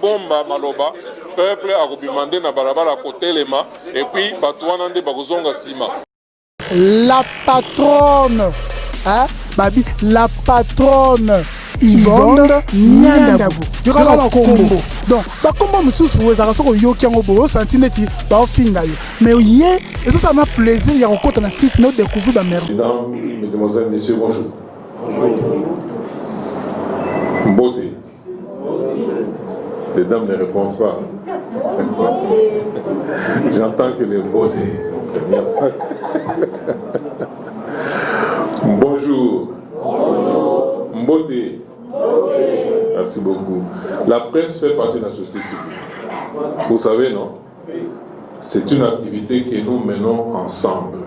bomba maloba peuple a demandé na balabala kotelema et puis batouana nde bakozonga sima. La patronne, hein, Babi, la patronne Yvonne Niandabou. Il y aura un combo. Donc, comment monsieur souhaite ça sera yoki en obo santineti ba finga yo. Mais hier, et ça m'a plaisir, il y a encore un site nous découvrir la merde. Mesdames, mesdemoiselles, messieurs, bonjour. Beauté. Les dames ne répondent pas. J'entends que les beautés. Bonjour. Beauté. Merci beaucoup. La presse fait partie de la société civile. Vous savez, non? C'est une activité que nous menons ensemble.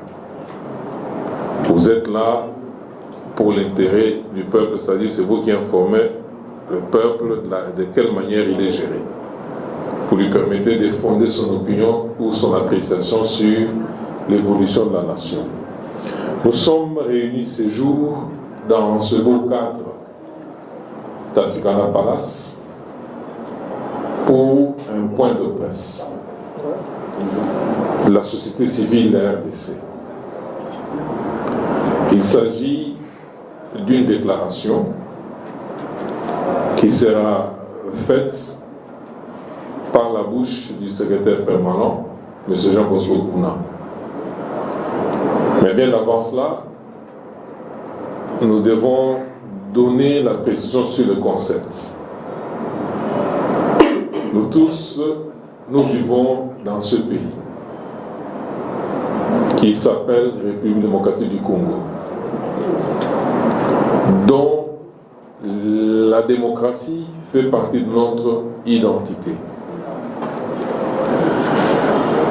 Vous êtes là pour l'intérêt du peuple, c'est-à-dire c'est vous qui informez le peuple de quelle manière il est géré. Vous lui permettez de fonder son opinion ou son appréciation sur l'évolution de la nation. Nous sommes réunis ces jours dans ce beau cadre d'Africana Palace pour un point de presse de la société civile de la RDC. Il s'agit d'une déclaration qui sera faite par la bouche du secrétaire permanent, M. Jean-Bosco Kouna. Mais bien avant cela, nous devons donner la précision sur le concept. Nous tous, nous vivons dans ce pays qui s'appelle République démocratique du Congo, dont la démocratie fait partie de notre identité.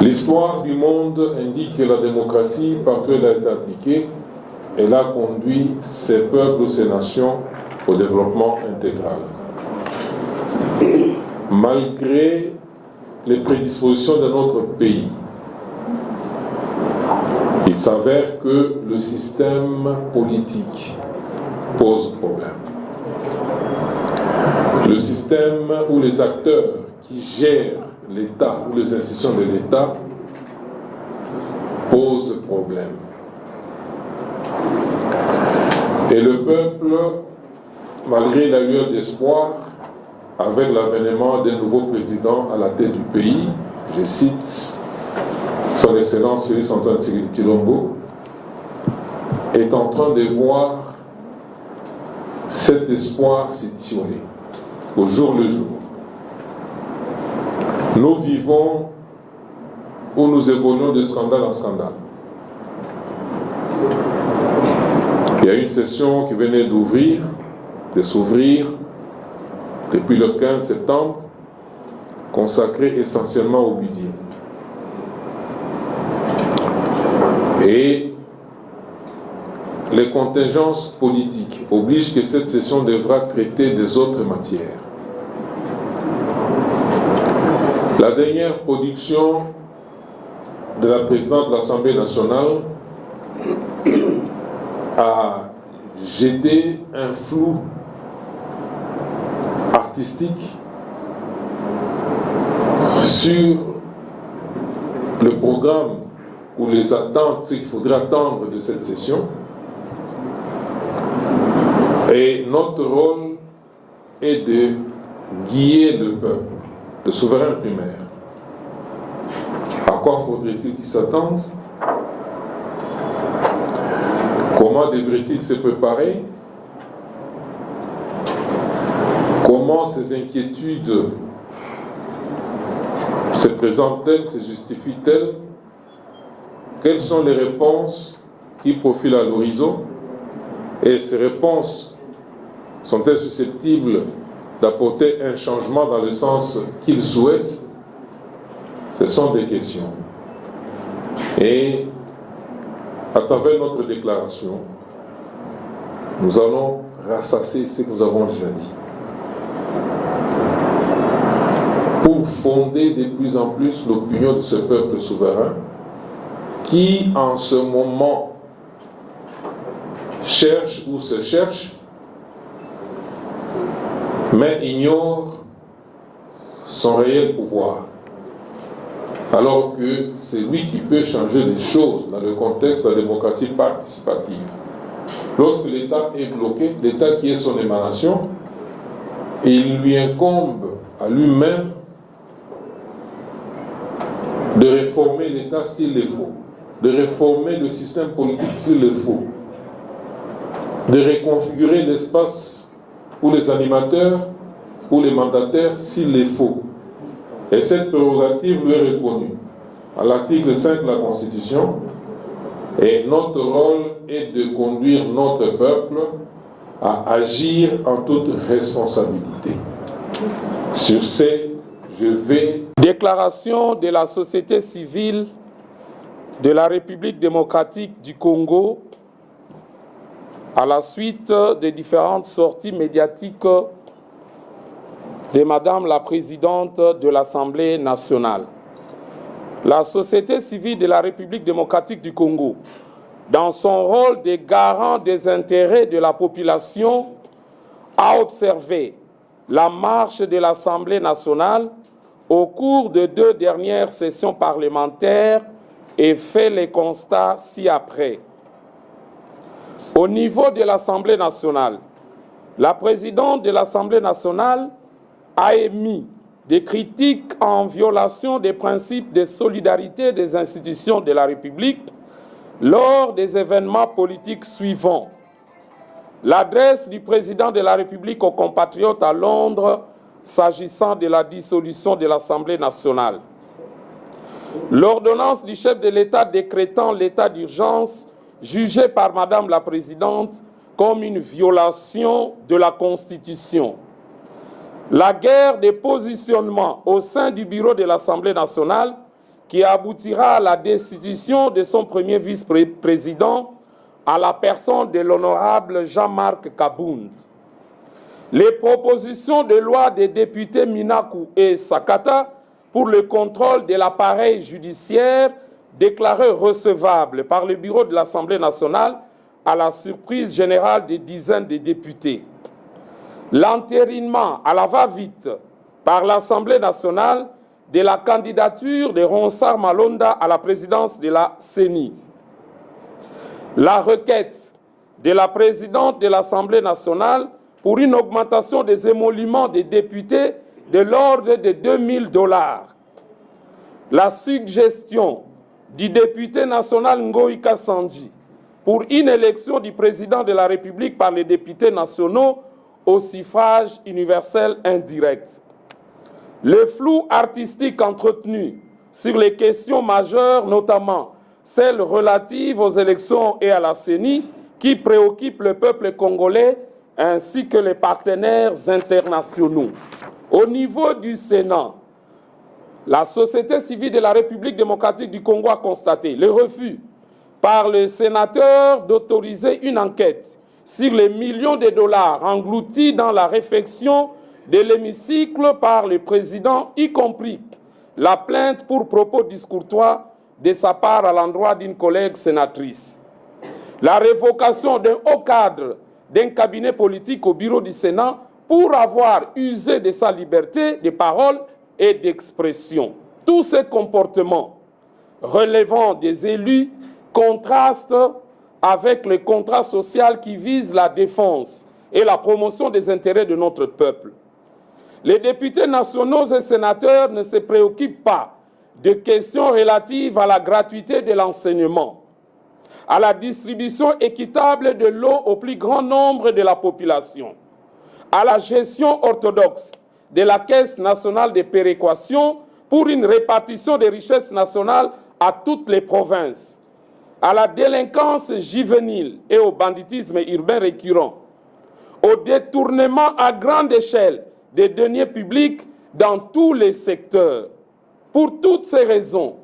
L'histoire du monde indique que la démocratie, partout où elle a été appliquée, elle a conduit ses peuples ou ses nations au développement intégral. Malgré les prédispositions de notre pays, il s'avère que le système politique pose problème. Le système où les acteurs qui gèrent l'État ou les institutions de l'État posent problème. Et le peuple, malgré la lueur d'espoir, avec l'avènement d'un nouveau président à la tête du pays, je cite son Excellence Félix Antoine Tshisekedi Tshilombo, est en train de voir cet espoir s'étioler au jour le jour. Nous vivons où nous évoluons de scandale en scandale. Il y a une session qui venait de s'ouvrir depuis le 15 septembre, consacrée essentiellement au budget. Et les contingences politiques obligent que cette session devra traiter des autres matières. La dernière production de la présidente de l'Assemblée nationale a jeté un flou artistique sur le programme ou les attentes, ce qu'il faudrait attendre de cette session. Et notre rôle est de guider le peuple, le souverain primaire. À quoi faudrait-il qu'il s'attende? Comment devrait-il se préparer? Comment ces inquiétudes se présentent-elles, se justifient-elles? Quelles sont les réponses qui profilent à l'horizon? Et ces réponses sont-elles susceptibles d'apporter un changement dans le sens qu'ils souhaitent? Ce sont des questions. Et à travers notre déclaration, nous allons rassasier ce que nous avons déjà dit, pour fonder de plus en plus l'opinion de ce peuple souverain qui, en ce moment, cherche ou se cherche, mais ignore son réel pouvoir. Alors que c'est lui qui peut changer les choses dans le contexte de la démocratie participative. Lorsque l'État est bloqué, l'État qui est son émanation, il lui incombe à lui-même de réformer l'État s'il le faut, de réformer le système politique s'il le faut, de reconfigurer l'espace pour les animateurs, pour les mandataires s'il le faut. Et cette prérogative lui est reconnue à l'article 5 de la Constitution. Et notre rôle est de conduire notre peuple à agir en toute responsabilité. Sur ce, je vais... Déclaration de la société civile de la République démocratique du Congo à la suite des différentes sorties médiatiques de Madame la Présidente de l'Assemblée nationale. La société civile de la République démocratique du Congo, dans son rôle de garant des intérêts de la population, a observé la marche de l'Assemblée nationale au cours de 2 dernières sessions parlementaires et fait les constats ci-après. Au niveau de l'Assemblée nationale, la présidente de l'Assemblée nationale a émis des critiques en violation des principes de solidarité des institutions de la République lors des événements politiques suivants. L'adresse du président de la République aux compatriotes à Londres s'agissant de la dissolution de l'Assemblée nationale. L'ordonnance du chef de l'État décrétant l'état d'urgence jugée par Madame la Présidente comme une violation de la Constitution. La guerre des positionnements au sein du bureau de l'Assemblée nationale qui aboutira à la destitution de son premier vice-président à la personne de l'honorable Jean-Marc Kabound. Les propositions de loi des députés Minakou et Sakata pour le contrôle de l'appareil judiciaire déclarées recevables par le bureau de l'Assemblée nationale à la surprise générale des dizaines de députés. L'entérinement à la va-vite par l'Assemblée nationale de la candidature de Ronsard Malonda à la présidence de la CENI. La requête de la présidente de l'Assemblée nationale pour une augmentation des émoluments des députés de l'ordre de $2000. La suggestion du député national Ngoïka Sandji pour une élection du président de la République par les députés nationaux au suffrage universel indirect. Le flou artistique entretenu sur les questions majeures, notamment celles relatives aux élections et à la CENI, qui préoccupent le peuple congolais ainsi que les partenaires internationaux. Au niveau du Sénat, la société civile de la République démocratique du Congo a constaté le refus par le sénateur d'autoriser une enquête sur les millions de dollars engloutis dans la réfection de l'hémicycle par le président, y compris la plainte pour propos discourtois de sa part à l'endroit d'une collègue sénatrice. La révocation d'un haut cadre d'un cabinet politique au bureau du Sénat pour avoir usé de sa liberté de parole et d'expression. Tous ces comportements relevant des élus contrastent avec le contrat social qui vise la défense et la promotion des intérêts de notre peuple. Les députés nationaux et sénateurs ne se préoccupent pas de questions relatives à la gratuité de l'enseignement, à la distribution équitable de l'eau au plus grand nombre de la population, à la gestion orthodoxe de la Caisse nationale de péréquation pour une répartition des richesses nationales à toutes les provinces, à la délinquance juvénile et au banditisme urbain récurrent, au détournement à grande échelle des deniers publics dans tous les secteurs. Pour toutes ces raisons,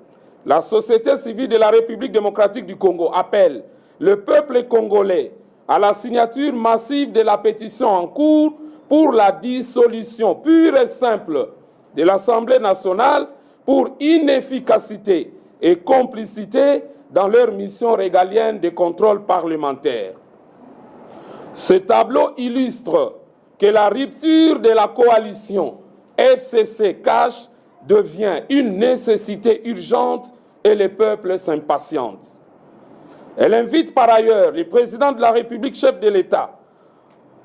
la société civile de la République démocratique du Congo appelle le peuple congolais à la signature massive de la pétition en cours pour la dissolution pure et simple de l'Assemblée nationale pour inefficacité et complicité dans leur mission régalienne de contrôle parlementaire. Ce tableau illustre que la rupture de la coalition FCC cash devient une nécessité urgente et les peuples s'impatientent. Elle invite par ailleurs le président de la République, chef de l'État,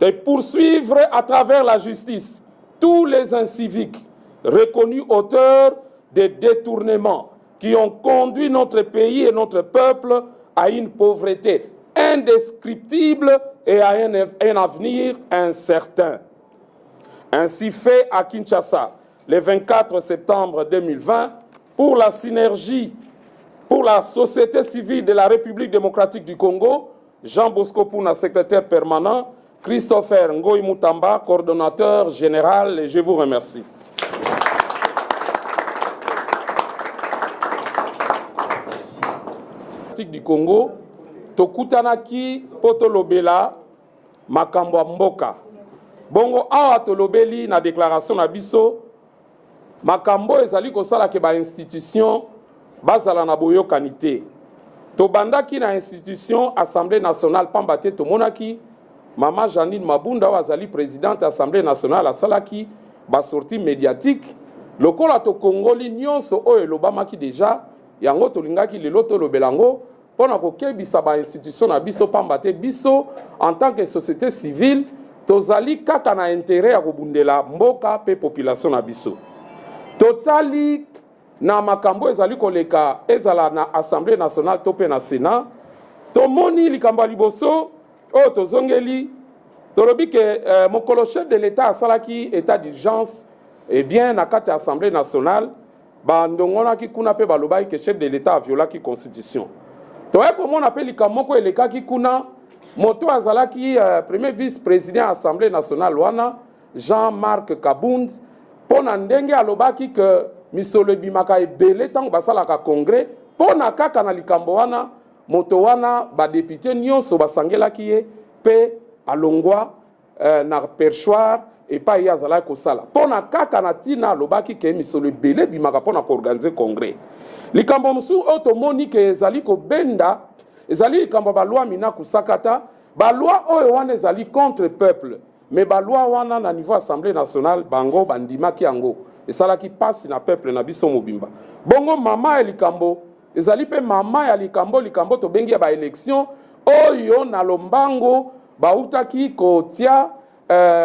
de poursuivre à travers la justice tous les inciviques reconnus auteurs des détournements qui ont conduit notre pays et notre peuple à une pauvreté indescriptible et à un avenir incertain. Ainsi fait à Kinshasa, le 24 septembre 2020, pour la synergie pour la société civile de la République démocratique du Congo, Jean Bosco Pouna, secrétaire permanent, Christopher Ngoy Moutamba, coordonnateur général, et je vous remercie. Du Congo, tokutanaki potolobela makambo mboka. Bongo awa tolobeli na déclaration na biso makambo ezali kosala ke ba institution bazala na boyokani te. Tobandaki na institution Assemblée nationale pambate tomonaki Mama Janine Mabunda wazali présidente Assemblée nationale asalaki ba sortie médiatique lokola to Congoli nyonso oyo elobamaki déjà yango tolingaki lelo tolobelango pona kokebisa ba institution na biso pambate biso en tant que société civile tozali kaka na intérêt ya kobundela mboka pe population na biso. Totali na makambo ezali koleka ezala na Assemblée nationale to pe na Sénat tomoni likambo liboso o tozongeli tolobi ke mokolo chef de l'État asalaki état d'urgence et bien na kati Assemblée nationale bandongonaki kuna pe balobaki ke chef de l'État a violaki constitution. Toye komona pe likambo ko elekaki kuna moto azalaki premier vice-président Assemblée nationale wana Jean-Marc Kabound pona ndenge alobaki ke misolo bimaka ebele tango basalaka congrès pona kaka na likambo wana moto wana ba député nyonso basangelaki ye pe alongwa na perchoir et pas ya zala kosala pona kaka na tina alobaki ke misolo ebele bimaka pona ko organiser congrès likambo musu otomoni ke ezali ko benda ezali likambo ba loi mina kusakata ba loi oyo wana ezali contre peuple mais ba loi wana na niveau Assemblée nationale bango bandimaki yango esalaki pasi na peuple na biso mobimba bongo mama ya likambo ezali pe mama ya likambo to bengi ya ba élection oyo na lombango bautaki kotia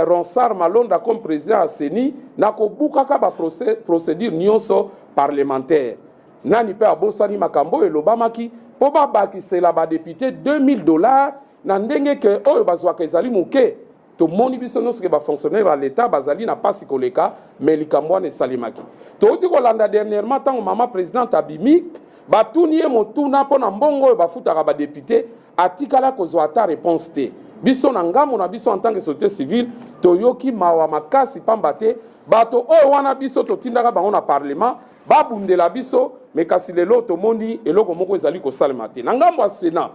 Ronsard Malonda comme président à Seni na kobukaka ba procédure nyonso parlementaire nani pe abosani makambo elobamaki po babakisela ba député $2000 na ndenge ke oyo bazwaka ezali muke to moni biso nyonso ke ba fonctionnaire à l'état bazali na pasi koleka mais likambo wana esalimaki touti kolanda dernièrement tango mama présidente abimi batuni ye motuna mpo na mbongo oyo bafutaka ba député atikala kozwa ata réponse te biso na ngambo na biso en tant que société civile toyoki mawa makasi pamba te bato oyo wana biso totindaka bango na parlement babundela biso mais kasi lelo tomoni eloko moko ezali kosalema te na ngambo ya Sénat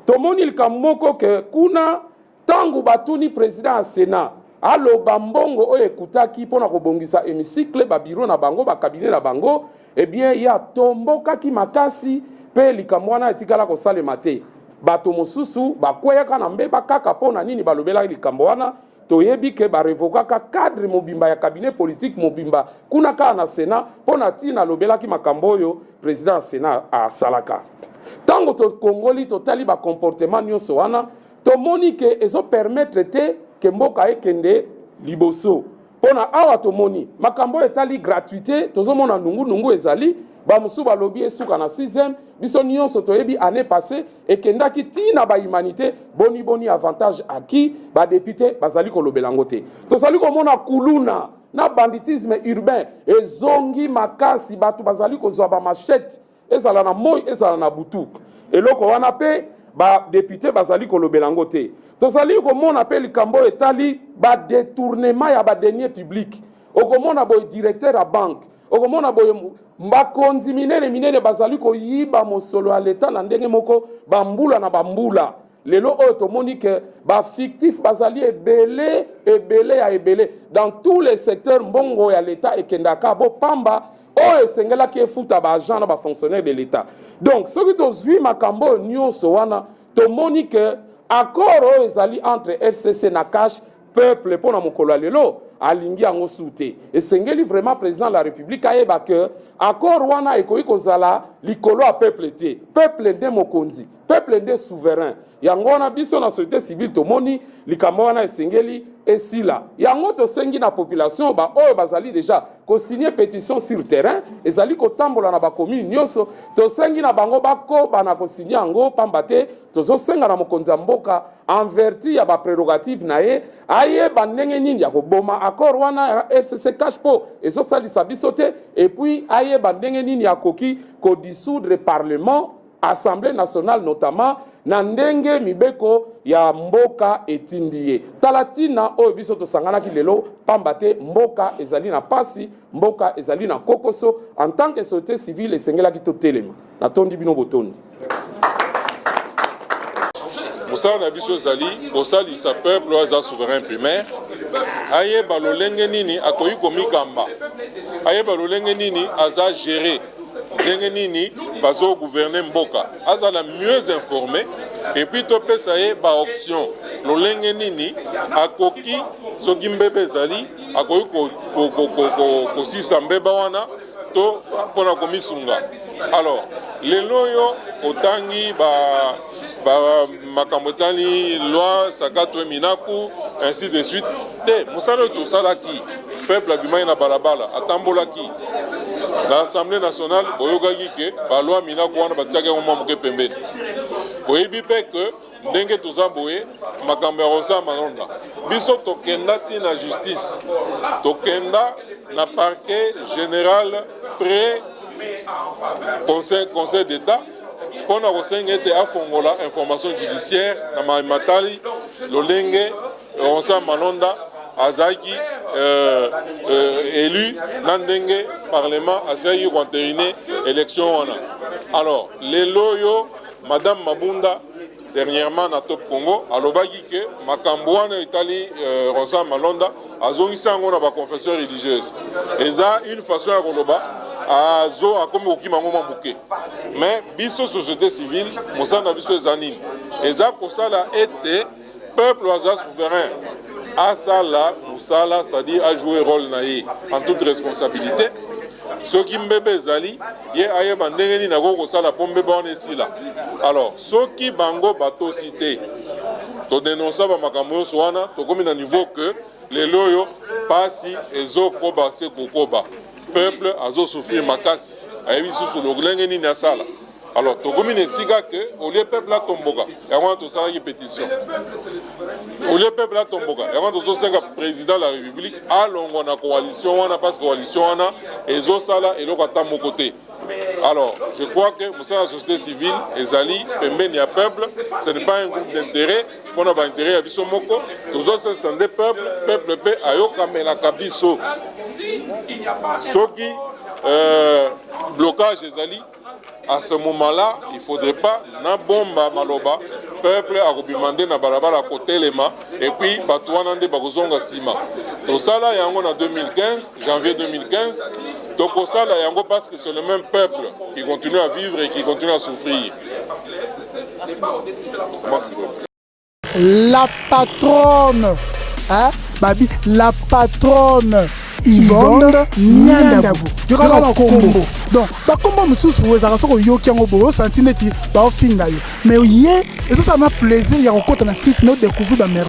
tomoni likambo moko ke kuna tango batuni président ya Sénat aloba mbongo oyo ekutaki mpona kobongisa hémicycle babiro na bango bakabinet na bango eh bien ya tombokaki makasi pe likambo wana etikala kosalema te bato mosusu bakweyaka na mbeba kaka mpona nini balobelaki likambo wana toyebi ke barevokaka cadre mobimba ya cabinet politique mobimba kuna kaka na Sénat mpona ntina alobelaki makambo oyo président ya Sénat asalaka tango tokongoli totali bakomportement nyonso wana tomoni ke ezopermettre te ke mboka ekende liboso mpona awa tomoni makambo etali gratuité tozomona nungu ezali bamusu balobi esuka na 6e biso nyonso toyebi année passée ekendaki tina ba humanité boni avantage aki ba député bazali kolobelango te tozali komona kuluna na banditisme urbain ezongi makasi bato bazali kozwa ba machette ezala na moi ezala na butu eloko wana pe ba député bazali kolobelango te tozali komona pe likambo etali ba détournement ya ba deniers publics okomona boy directeur à banque okomona boy bakonzi minene bazali koyiba mosolo ya l'État na ndenge moko bambula na bambula lelo oyo tomoni ke ba fictif bazali ebele dans tous les secteurs mbongo ya l'État ekendaka bo pamba oyo esengelaki efuta ba agent na ba fonctionnaire de l'État donc soki tozwi makambo nyonso wana tomoni ke accord oyo ezali entre FCC na cash peuple mpona mokolo ya lelo alingi yango sute esengeli vraiment président de la république ayeba que accord wana ekoki kozala likolo ya peuple te peuple nde mokonzi peuple nde souverain yango wana biso na société civile tomoni likambo wana esengeli esila yango tosengi na population ba oyo bazali déjà kosigner pétition sur terrain ezali kotambola na bacommune nyonso tosengi na bango bakoba na kosigner yango pamba te tozosenga na mokonzi ya mboka en vertu ya baprerogative na ye ayeba ndenge nini ya koboma accord wana ya FCC cash po ezosalisa biso te et puis ayeba ndenge nini ya koki kodissoudre parlement Assemblée nationale notamment na ndenge mibeko ya mboka etindi ye talatina oyo biso tosanganaki lelo pamba te mboka ezali na pasi mboka ezali na kokoso en tant que société civile esengelaki totelema natondi bino botondi mosala na biso ezali kosalisa peuple oyo aza souverain primaire ayeba lolenge nini akoki komikamba ayeba lolenge nini aza géré ndenge nini bazo gouverner mboka azala mieux informé et puis topesa ye ba option lolenge nini akoki soki mbebe ezali akoki kosisa mbeba wana to mpona komisunga alors lelo oyo otangi makambo etali loi sakato eminaku ainsi de suite te mosala oyo tosalaki peuple abimaki na balabala atambolaki na Assemblée nationale boyokaki ke baloi minaku wana batiaki yango mwa moke pembeni boyebi mpe ke ndenge toza boye makambo ya Rosa Malonda biso tokenda ti na justice tokenda na parquet général près conseil d'état mpona kosenga ete afongola information judiciaire na matali lolenge Rosa Malonda azaki élu na ndenge parlement asaki koanterine élection wana alors lelo oyo madame Mabunda dernièrement na Top Congo alobaki ke makambo wana etali Rosa Malonda azongisa yango na baconfession religieuse eza une façon ya koloba azo akomi kokima ngo mabuke mais biso société civile mosala na biso eza nini eza kosala ete peuple aza souverain asala musala c'est-à-dire a joué rôle na ye en toute responsabilité soki mbebe ezali ye ayeba ndenge nini akoki kosala mpo mbebe wana esila alors soki bango batosi te todénonsa bamakambo nyonso wana tokomi na niveau que lelo oyo pasi ezokoba se kokoba peuple azosouffrir makasi ayebi lisusu lolenge nini asala alors tokomi na esika ke olie peuple atomboka yango wana tosalaki pétition olie peuple atomboka yango wana tozosenga président de la république alongwa na coalition wana parce que coalition wana ezosala eloko ata moko te alors je crois que mosala ya société civile ezali pembeni ya peuple ce n'est pas un groupe d'intérêt mpona baintérêt ya biso moko tozosalisa nde peuple mpe ayokamelaka biso soki blocage ezali à ce moment-là, il ne faudrait pas na bomba maloba peuple a demandé na balabala côté lema et puis batouana nde bakozonga sima. To sala yango na 2015, janvier 2015, donc sala yango parce que c'est le même peuple qui continue à vivre et qui continue à souffrir. La patronne, hein, Babi, la patronne. Yvonne Niandabu. Yokaka kombo. Donc, ba kombo mususu wezaka soko yoki yango bo senti neti ba ofinga yo. Mais ye, eso ça m'a plaisir ya kokota na site no découvrir ba